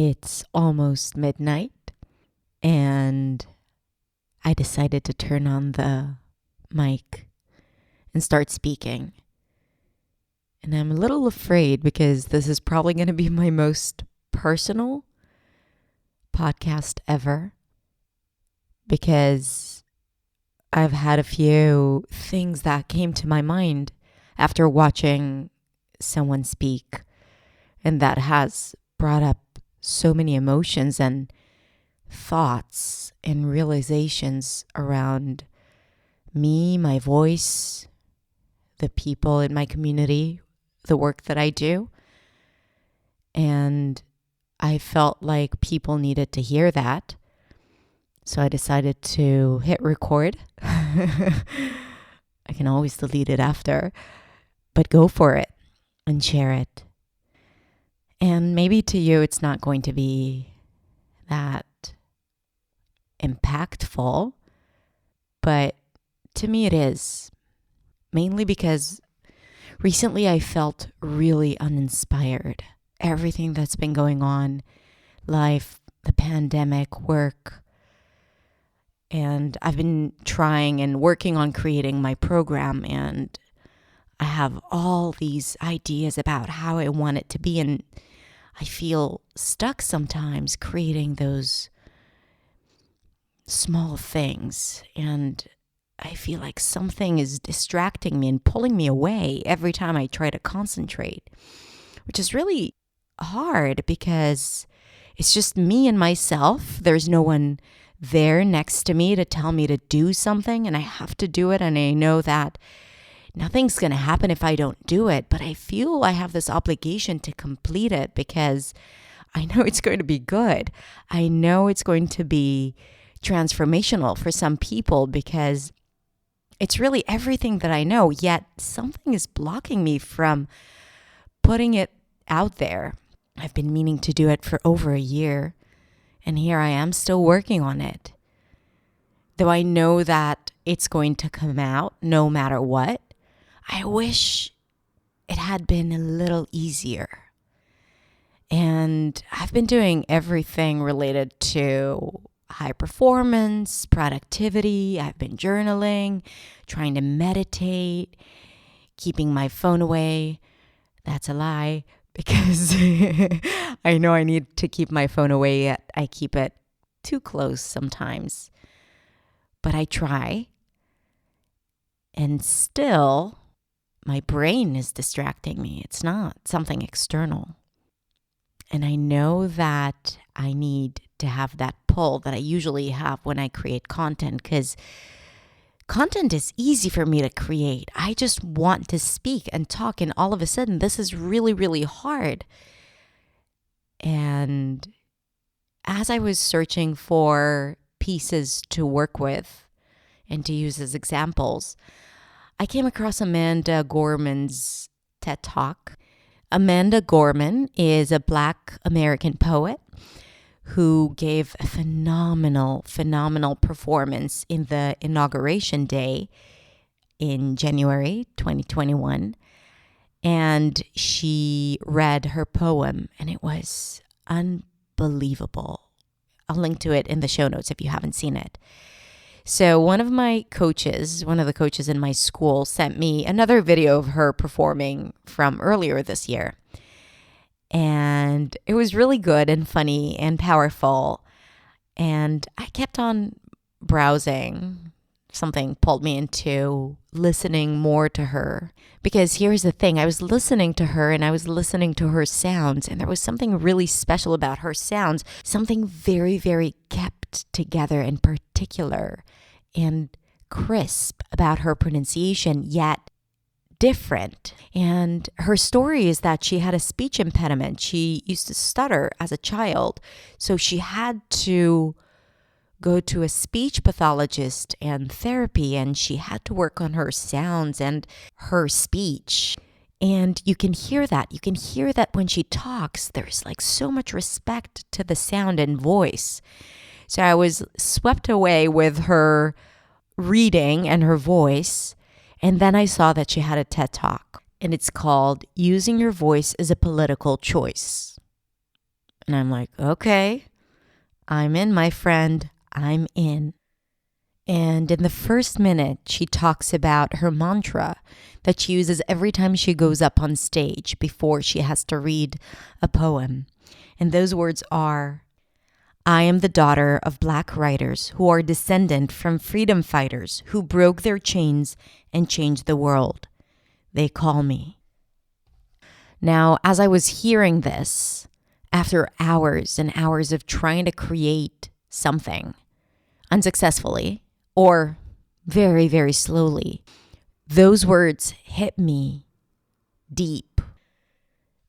It's almost midnight, and I decided to turn on the mic and start speaking. And I'm a little afraid because this is probably going to be my most personal podcast ever, because I've had a few things that came to my mind after watching someone speak, and that has brought up so many emotions and thoughts and realizations around me, my voice, the people in my community, the work that I do. And I felt like people needed to hear that. So I decided to hit record. I can always delete it after, but go for it and share it. And maybe to you, it's not going to be that impactful, but to me it is. Mainly because recently I felt really uninspired. Everything that's been going on, life, the pandemic, work, and I've been trying and working on creating my program, and I have all these ideas about how I want it to be, and I feel stuck sometimes creating those small things, and I feel like something is distracting me and pulling me away every time I try to concentrate, which is really hard because it's just me and myself. There's no one there next to me to tell me to do something, and I have to do it, and I know that nothing's going to happen if I don't do it, but I feel I have this obligation to complete it because I know it's going to be good. I know it's going to be transformational for some people because it's really everything that I know, yet something is blocking me from putting it out there. I've been meaning to do it for over a year, and here I am still working on it. Though I know that it's going to come out no matter what, I wish it had been a little easier. And I've been doing everything related to high performance, productivity. I've been journaling, trying to meditate, keeping my phone away. That's a lie because I know I need to keep my phone away, yet I keep it too close sometimes. But I try. And still, my brain is distracting me. It's not something external. And I know that I need to have that pull that I usually have when I create content, because content is easy for me to create. I just want to speak and talk, and all of a sudden, this is really, really hard. And as I was searching for pieces to work with and to use as examples, I came across Amanda Gorman's TED Talk. Amanda Gorman is a Black American poet who gave a phenomenal performance in the inauguration day in January 2021. And she read her poem, and it was unbelievable. I'll link to it in the show notes if you haven't seen it. So one of the coaches in my school sent me another video of her performing from earlier this year. And it was really good and funny and powerful. And I kept on browsing. Something pulled me into listening more to her. Because here's the thing, I was listening to her and I was listening to her sounds, and there was something really special about her sounds, something very, very kept together and particular and crisp about her pronunciation, yet different. And her story is that she had a speech impediment. She used to stutter as a child, so she had to go to a speech pathologist and therapy, and she had to work on her sounds and her speech. And you can hear that. You can hear that when she talks, there's like so much respect to the sound and voice. So I was swept away with her reading and her voice. And then I saw that she had a TED Talk, and it's called Using Your Voice as a Political Choice. And I'm like, okay, I'm in, my friend. I'm in. And in the first minute, she talks about her mantra that she uses every time she goes up on stage before she has to read a poem. And those words are, I am the daughter of Black writers who are descendant from freedom fighters who broke their chains and changed the world. They call me. Now, as I was hearing this, after hours and hours of trying to create something unsuccessfully or very, very slowly, those words hit me deep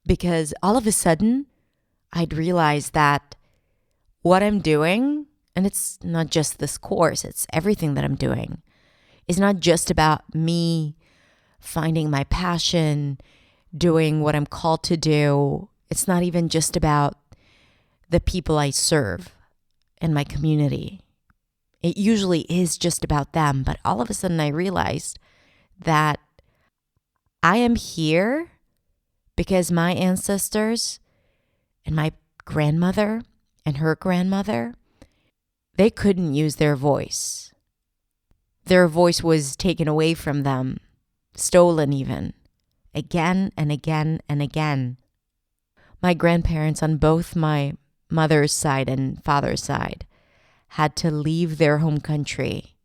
because all of a sudden I'd realized that what I'm doing, and it's not just this course, it's everything that I'm doing, is not just about me finding my passion, doing what I'm called to do. It's not even just about the people I serve in my community. It usually is just about them, but all of a sudden I realized that I am here because my ancestors and my grandmother and her grandmother, they couldn't use their voice. Their voice was taken away from them, stolen even, again and again and again. My grandparents on both my mother's side and father's side had to leave their home country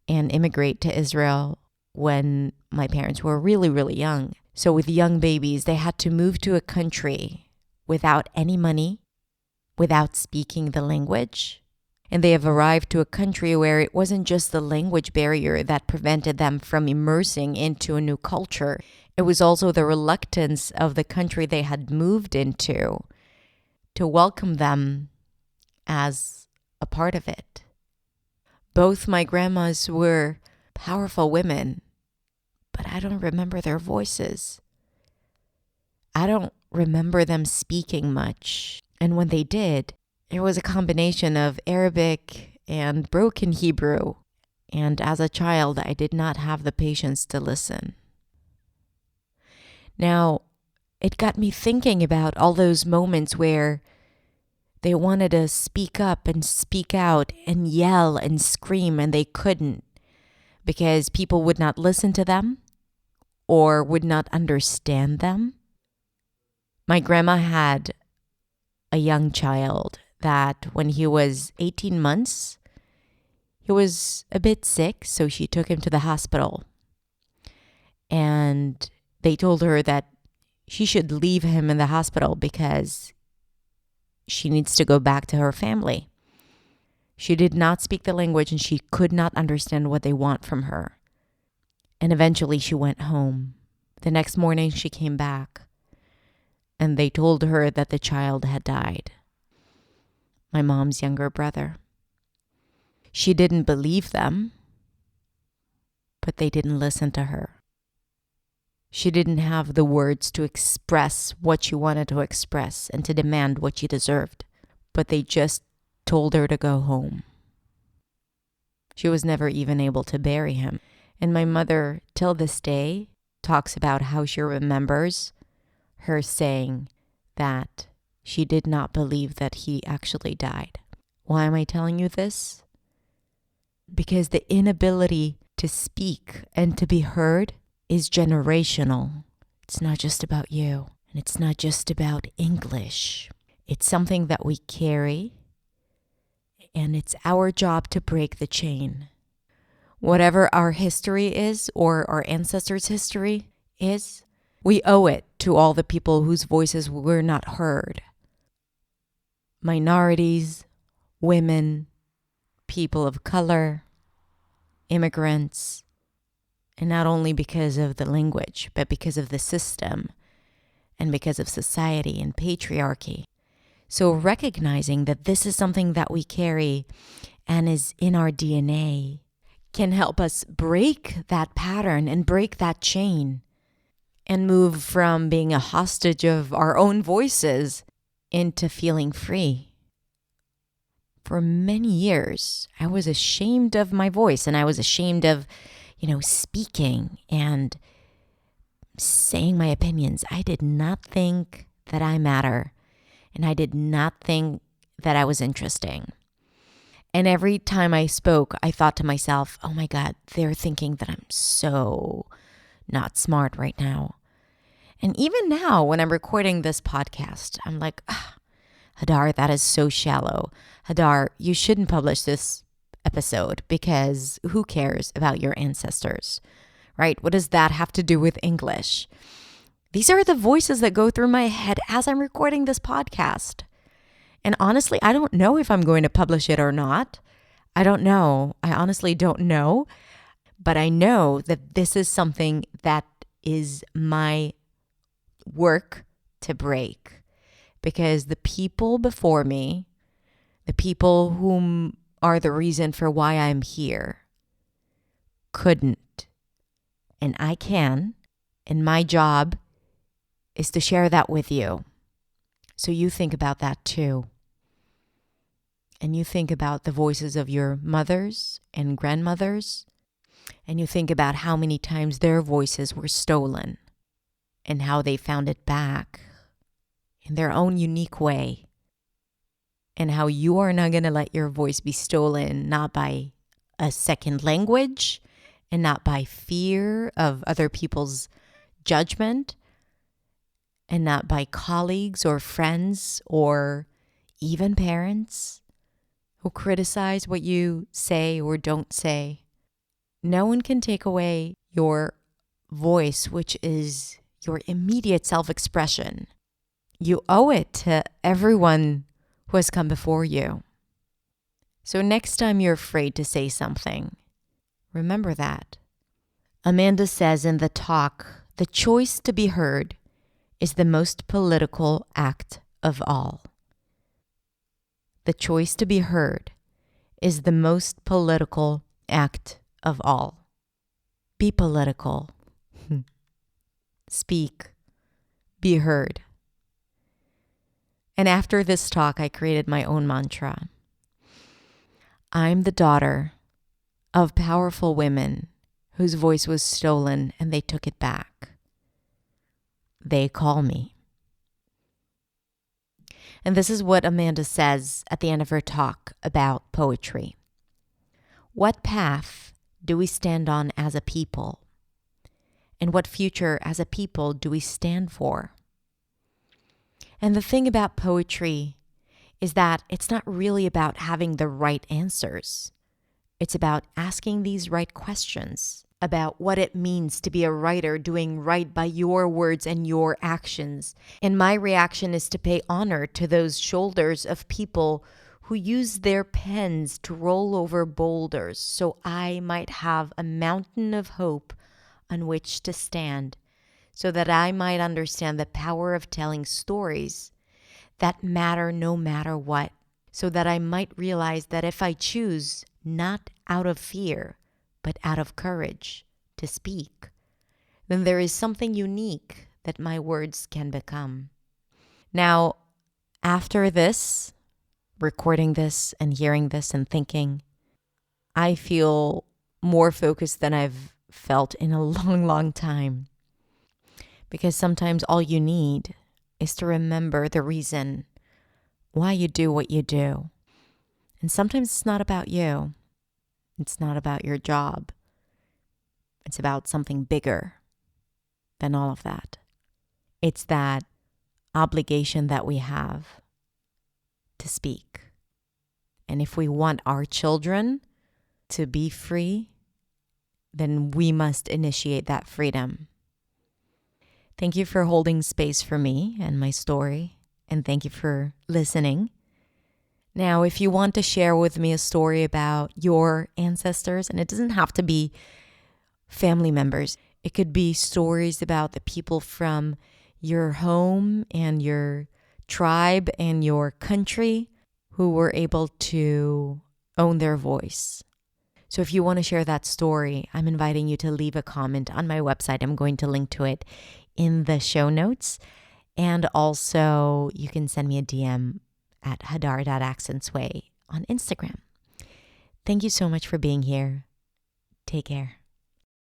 and immigrate to Israel when my parents were really, really young. So with young babies, they had to move to a country without any money, without speaking the language. And they have arrived to a country where it wasn't just the language barrier that prevented them from immersing into a new culture. It was also the reluctance of the country they had moved into to welcome them as a part of it. Both my grandmas were powerful women, but I don't remember their voices. I don't remember them speaking much. And when they did, it was a combination of Arabic and broken Hebrew. And as a child, I did not have the patience to listen. Now, it got me thinking about all those moments where they wanted to speak up and speak out and yell and scream, and they couldn't because people would not listen to them or would not understand them. My grandma had a young child that when he was 18 months, he was a bit sick, so she took him to the hospital. And they told her that she should leave him in the hospital because she needs to go back to her family. She did not speak the language and she could not understand what they want from her. And eventually she went home. The next morning she came back and they told her that the child had died. My mom's younger brother. She didn't believe them, but they didn't listen to her. She didn't have the words to express what she wanted to express and to demand what she deserved, but they just told her to go home. She was never even able to bury him. And my mother, till this day, talks about how she remembers her saying that she did not believe that he actually died. Why am I telling you this? Because the inability to speak and to be heard is generational. It's not just about you, and it's not just about English. It's something that we carry, and it's our job to break the chain. Whatever our history is, or our ancestors' history is, we owe it to all the people whose voices were not heard. Minorities, women, people of color, immigrants, and not only because of the language, but because of the system and because of society and patriarchy. So recognizing that this is something that we carry and is in our DNA can help us break that pattern and break that chain and move from being a hostage of our own voices into feeling free. For many years, I was ashamed of my voice and I was ashamed of, speaking and saying my opinions. I did not think that I matter. and I did not think that I was interesting. And every time I spoke, I thought to myself, oh my God, they're thinking that I'm so not smart right now. And even now, when I'm recording this podcast, I'm like, Hadar, that is so shallow. Hadar, you shouldn't publish this episode because who cares about your ancestors, right? What does that have to do with English? These are the voices that go through my head as I'm recording this podcast. And honestly, I don't know if I'm going to publish it or not. I don't know. I honestly don't know. But I know that this is something that is my work to break. Because the people before me, the people whom are the reason for why I'm here, couldn't. And I can. And my job is to share that with you. So you think about that too. And you think about the voices of your mothers and grandmothers. And you think about how many times their voices were stolen and how they found it back in their own unique way. And how you are not going to let your voice be stolen, not by a second language and not by fear of other people's judgment and not by colleagues or friends or even parents who criticize what you say or don't say. No one can take away your voice, which is your immediate self-expression. You owe it to everyone who has come before you. So next time you're afraid to say something, remember that. Amanda says in the talk, the choice to be heard is the most political act of all. The choice to be heard is the most political act of all. Be political. Speak. Be heard. And after this talk, I created my own mantra. I'm the daughter of powerful women whose voice was stolen and they took it back. They call me. And this is what Amanda says at the end of her talk about poetry. What path do we stand on as a people? And what future as a people do we stand for? And the thing about poetry is that it's not really about having the right answers. It's about asking these right questions about what it means to be a writer, doing right by your words and your actions. And my reaction is to pay honor to those shoulders of people who use their pens to roll over boulders so I might have a mountain of hope on which to stand, so that I might understand the power of telling stories that matter no matter what, so that I might realize that if I choose, not out of fear, but out of courage to speak, then there is something unique that my words can become. Now, after this, recording this and hearing this and thinking, I feel more focused than I've felt in a long, long time. Because sometimes all you need is to remember the reason why you do what you do. And sometimes it's not about you. It's not about your job. It's about something bigger than all of that. It's that obligation that we have to speak. And if we want our children to be free, then we must initiate that freedom. Thank you for holding space for me and my story, and thank you for listening. Now, if you want to share with me a story about your ancestors, and it doesn't have to be family members, it could be stories about the people from your home and your tribe and your country who were able to own their voice. So if you want to share that story, I'm inviting you to leave a comment on my website. I'm going to link to it in the show notes. And also, you can send me a DM at hadar.accentsway on Instagram. Thank you so much for being here. Take care.